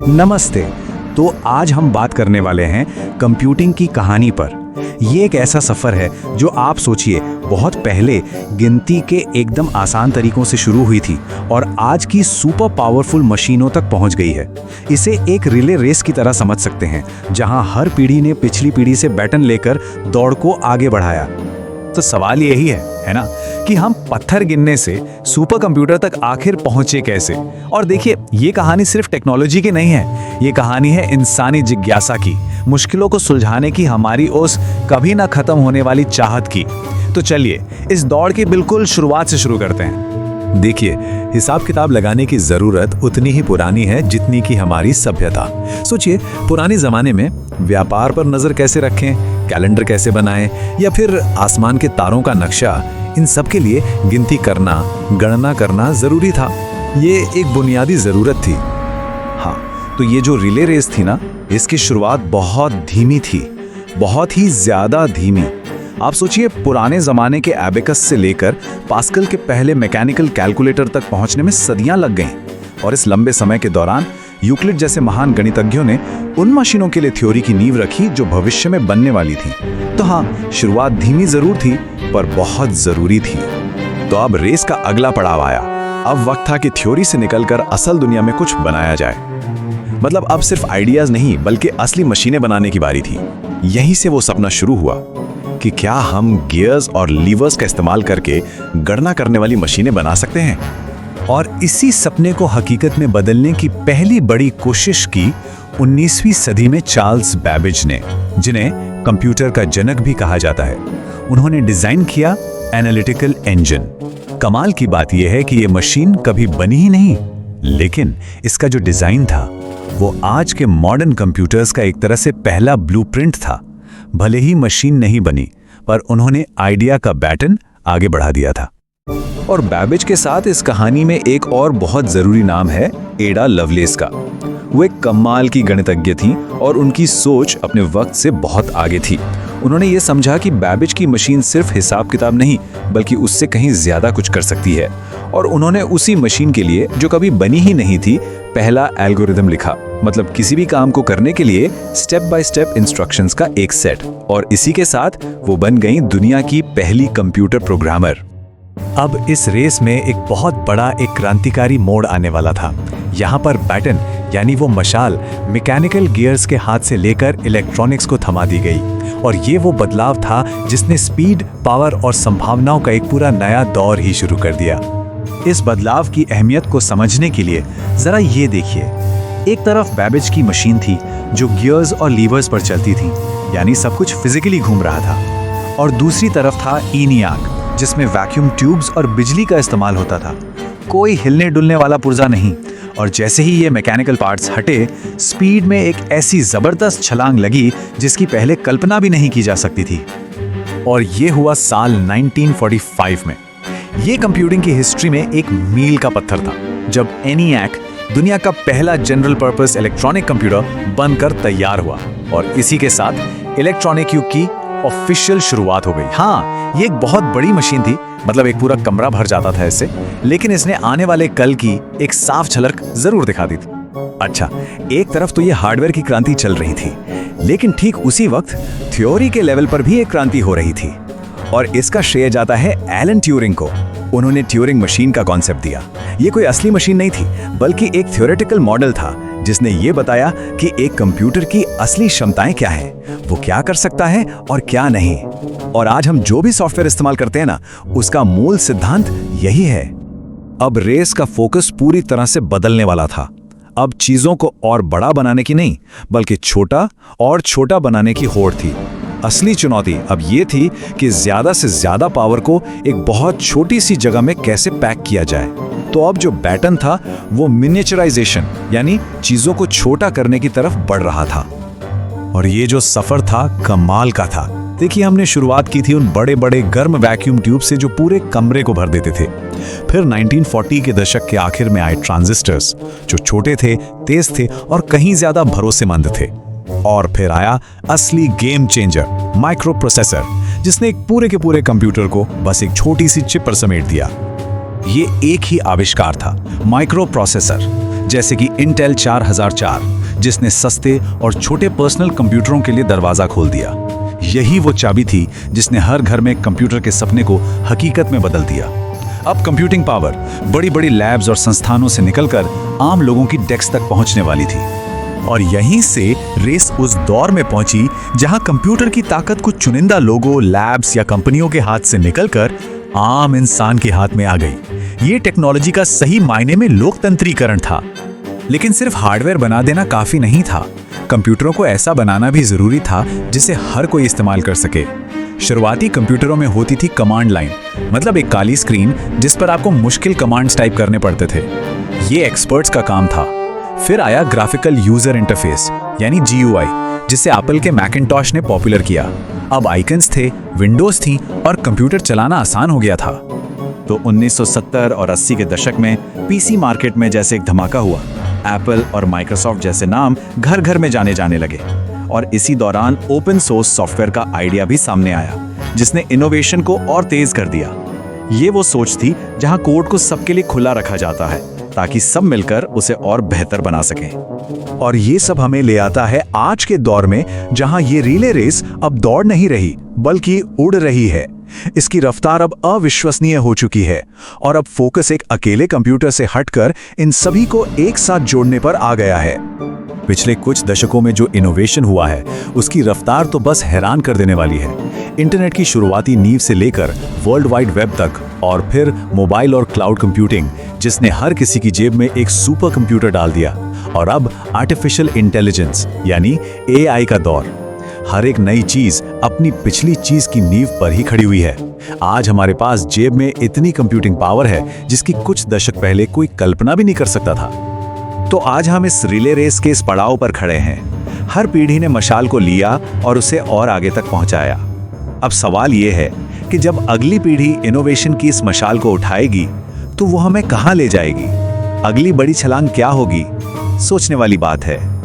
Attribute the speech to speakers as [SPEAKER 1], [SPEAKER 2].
[SPEAKER 1] नमस्ते। तो आज हम बात करने वाले हैं कंप्यूटिंग की कहानी पर। ये एक ऐसा सफ़र है जो आप सोचिए बहुत पहले गिनती के एकदम आसान तरीकों से शुरू हुई थी और आज की सुपर पावरफुल मशीनों तक पहुंच गई है। इसे एक रिले रेस की तरह समझ सकते हैं, जहां हर पीढ़ी ने पिछली पीढ़ी से बैटन लेकर दौड़ को आगे बढ़ाया। तो सवाल यही है ना, कि हम पत्थर गिनने से सुपर कंप्यूटर तक आखिर पहुंचे कैसे। और देखिए, ये कहानी सिर्फ टेक्नोलॉजी की नहीं है, ये कहानी है इंसानी जिज्ञासा की, मुश्किलों को सुलझाने की हमारी उस कभी ना खत्म होने वाली चाहत की। तो चलिए इस दौड़ की बिल्कुल शुरुआत से शुरू करते हैं।
[SPEAKER 2] देखिए, हिसाब किताब लगाने की जरूरत उतनी ही पुरानी है जितनी की हमारी सभ्यता। सोचिए, पुराने जमाने में व्यापार पर नजर कैसे रखें, कैलेंडर कैसे बनाएं, या फिर आसमान के तारों का नक्शा, इन सब के लिए गिनती करना, गणना करना जरूरी था। ये एक बुनियादी जरूरत थी।
[SPEAKER 1] हाँ, तो ये जो रिले रेस थी ना, इसकी शुरुआत बहुत धीमी थी, बहुत ही ज्यादा धीमी। आप सोचिए, पुराने जमाने के एबेकस से लेकर पास्कल के पहले मैकेनिकल कैलकुलेटर तक पहुंचने में सदियां लग गईं। और इस लंबे समय के दौरान यूक्लिड जैसे महान गणितज्ञों ने उन मशीनों के लिए थ्योरी की नींव रखी जो भविष्य में बनने वाली थी। तो हाँ, शुरुआत धीमी जरूर थी, पर बहुत जरूरी थी।
[SPEAKER 2] तो अब रेस का अगला पड़ाव आया। अब वक्त था कि थ्योरी से निकलकर असल दुनिया में कुछ बनाया जाए। मतलब अब सिर्फ आइडियाज नहीं, बल्कि असली मशीनें बनाने की बारी थी। यहीं से वो सपना शुरू हुआ कि क्या हम गियर्स और लीवर्स का इस्तेमाल करके गणना करने वाली मशीनें बना सकते हैं।
[SPEAKER 1] और इसी सपने को हकीकत में बदलने की पहली बड़ी कोशिश की 19वीं सदी में चार्ल्स बैबेज ने, जिन्हें कंप्यूटर का जनक भी कहा जाता है। उन्होंने डिजाइन किया एनालिटिकल इंजन। कमाल की बात यह है कि यह मशीन कभी बनी ही नहीं, लेकिन इसका जो डिजाइन था वो आज के मॉडर्न कंप्यूटर्स का एक तरह से पहला ब्लूप्रिंट था। भले ही मशीन नहीं बनी, पर उन्होंने आइडिया का बैटन आगे बढ़ा दिया था।
[SPEAKER 2] और बैबेज के साथ इस कहानी में एक और बहुत जरूरी नाम है एडा लवलेस का। वो एक कमाल की गणितज्ञ थीं और उनकी सोच अपने वक्त से बहुत आगे थी। उन्होंने ये समझा कि बैबेज की मशीन सिर्फ हिसाब किताब नहीं, बल्कि उससे कहीं ज्यादा कुछ कर सकती है। और उन्होंने उसी मशीन के लिए, जो कभी बनी ही नहीं थी, पहला एल्गोरिदम लिखा। मतलब किसी भी काम को करने के लिए स्टेप बाय स्टेप इंस्ट्रक्शंस का एक सेट। और इसी के साथ वो बन गई दुनिया की पहली कंप्यूटर प्रोग्रामर।
[SPEAKER 1] अब इस रेस में एक बहुत बड़ा, एक क्रांतिकारी मोड़ आने वाला था। यहाँ पर बैटन, यानी वो मशाल, मैकेनिकल गियर्स के हाथ से लेकर इलेक्ट्रॉनिक्स को थमा दी गई। और ये वो बदलाव था जिसने स्पीड, पावर और संभावनाओं का एक पूरा नया दौर ही शुरू कर दिया। इस बदलाव की अहमियत को समझने के लिए जरा ये देखिए। एक तरफ बैबेज की मशीन थी जो गियर्स और लीवर्स पर चलती थी, यानी सब कुछ फिजिकली घूम रहा था। और दूसरी तरफ था ENIAC, जिसमें वैक्यूम ट्यूब्स और बिजली का इस्तेमाल होता था। कोई हिलने डुलने वाला पुर्जा नहीं। और जैसे ही ये मैकेनिकल पार्ट्स हटे, स्पीड में एक ऐसी जबरदस्त छलांग लगी जिसकी पहले कल्पना भी नहीं की जा सकती थी। और ये हुआ साल 1945 में। ये कंप्यूटिंग की हिस्ट्री में एक मील का पत्थर था, जब ENIAC दुनिया का पहला जनरल पर्पस इलेक्ट्रॉनिक कंप्यूटर बनकर तैयार हुआ। और इसी के साथ इलेक्ट्रॉनिक युग की ऑफिशियल शुरुआत हो गई। हाँ, ये एक बहुत बड़ी मशीन थी, मतलब एक पूरा कमरा भर जाता था इससे, लेकिन इसने आने वाले कल की एक साफ झलक जरूर दिखा दी थी। अच्छा, एक तरफ तो ये हार्डवेयर की क्रांति चल रही थी, लेकिन ठीक उसी वक्त थ्योरी के लेवल पर भी एक क्रांति हो रही थी। और इसका श्रेय जाता है एलन ट्यूरिंग को। उन्होंने ट्यूरिंग मशीन का कॉन्सेप्ट दिया। ये कोई असली मशीन नहीं थी, बल्कि एक थ्योरेटिकल मॉडल था जिसने ये बताया कि एक कंप्यूटर की असली क्षमताएं क्या हैं, वो क्या कर सकता है और क्या नहीं। और आज हम जो भी सॉफ्टवेयर इस्तेमाल करते हैं ना, उसका मूल सिद्धांत यही है। अब रेस का फोकस पूरी तरह से बदलने वाला था। अब चीजों को और बड़ा बनाने की नहीं, बल्कि छोटा और छोटा बनाने की होड़ थी। असली चुनौती अब ये थी कि ज्यादा से ज्यादा पावर को एक बहुत छोटी सी जगह में कैसे पैक किया जाए। तो अब जो बैटन था वो मिनिएचराइजेशन, यानी चीजों को छोटा करने की तरफ बढ़ रहा था। और ये जो सफर था, कमाल का था। देखिए, हमने शुरुआत की थी उन बड़े बड़े गर्म वैक्यूम ट्यूब से जो पूरे कमरे को भर देते थे। फिर 1940 के दशक के आखिर में आए ट्रांजिस्टर्स, जो छोटे थे, तेज थे और कहीं ज्यादा भरोसेमंद थे। और फिर आया असली गेम चेंजर, माइक्रो प्रोसेसर, जिसने एक पूरे के पूरे कंप्यूटर को बस एक छोटी सी चिप पर समेट दिया। ये एक ही आविष्कार था, माइक्रो प्रोसेसर,
[SPEAKER 2] जैसे कि इंटेल 4004, जिसने सस्ते और छोटे पर्सनल कंप्यूटरों के लिए दरवाजा खोल दिया। यही वो चाबी थी जिसने हर घर में कंप्यूटर के सपने को हकीकत में बदल दिया। अब कंप्यूटिंग पावर बड़ी बड़ी लैब्स और संस्थानों से निकलकर आम लोगों की डेस्क तक पहुंचने वाली थी।
[SPEAKER 1] और यहीं से रेस उस दौर में पहुंची जहां कंप्यूटर की ताकत कुछ चुनिंदा लोगों, लैब्स या कंपनियों के हाथ से निकलकर आम इंसान के हाथ में आ गई। ये टेक्नोलॉजी का सही मायने में लोकतंत्रीकरण था। लेकिन सिर्फ हार्डवेयर बना देना काफी नहीं था। कंप्यूटरों को ऐसा बनाना भी जरूरी था जिसे हर कोई इस्तेमाल कर सके। शुरुआती कंप्यूटरों में होती थी कमांड लाइन, मतलब एक काली स्क्रीन जिस पर आपको मुश्किल कमांड्स टाइप करने पड़ते थे। ये एक्सपर्ट्स का काम था। फिर आया ग्राफिकल यूजर इंटरफेस यानी GUI, जिसे एप्पल के मैकिन्टॉश ने पॉपुलर किया। अब आइकन्स थे, विंडोज थी और कंप्यूटर चलाना आसान हो गया था।
[SPEAKER 2] तो 1970 और 80 के दशक में PC मार्केट में जैसे एक धमाका हुआ। एप्पल और माइक्रोसॉफ्ट जैसे नाम घर घर में जाने लगे। और इसी दौरान ओपन सोर्स सॉफ्टवेयर का आइडिया भी सामने आया, जिसने इनोवेशन को और तेज कर दिया। ये वो सोच थी जहां कोड को सबके लिए खुला रखा जाता है ताकि सब मिलकर उसे और बेहतर बना सकें।
[SPEAKER 1] और ये सब हमें ले आता है आज के दौर में, जहां ये रिले रेस अब दौड़ नहीं रही बल्कि उड़ रही है। इसकी रफ्तार अब अविश्वसनीय हो चुकी है और अब फोकस एक अकेले कंप्यूटर से हटकर इन सभी को एक साथ जोड़ने पर आ गया है।
[SPEAKER 2] पिछले कुछ दशकों में जो इनोवेशन हुआ है उसकी रफ्तार तो बस हैरान कर देने वाली है। इंटरनेट की शुरुआती नींव से लेकर वर्ल्ड वाइड वेब तक, और फिर मोबाइल और क्लाउड कंप्यूटिंग जिसने हर किसी की जेब में एक सुपर कंप्यूटर डाल दिया, और अब आर्टिफिशियल इंटेलिजेंस यानी AI का दौर। हर एक नई चीज अपनी पिछली चीज की नींव पर ही खड़ी हुई है। आज हमारे पास जेब में इतनी कंप्यूटिंग पावर है जिसकी कुछ दशक पहले कोई कल्पना भी नहीं कर सकता था।
[SPEAKER 1] तो आज हम इस रिले रेस के इस पड़ाव पर खड़े हैं। हर पीढ़ी ने मशाल को लिया और उसे और आगे तक पहुंचाया। अब सवाल यह है कि जब अगली पीढ़ी इनोवेशन की इस मशाल को उठाएगी तो वो हमें कहां ले जाएगी? अगली बड़ी छलांग क्या होगी? सोचने वाली बात है।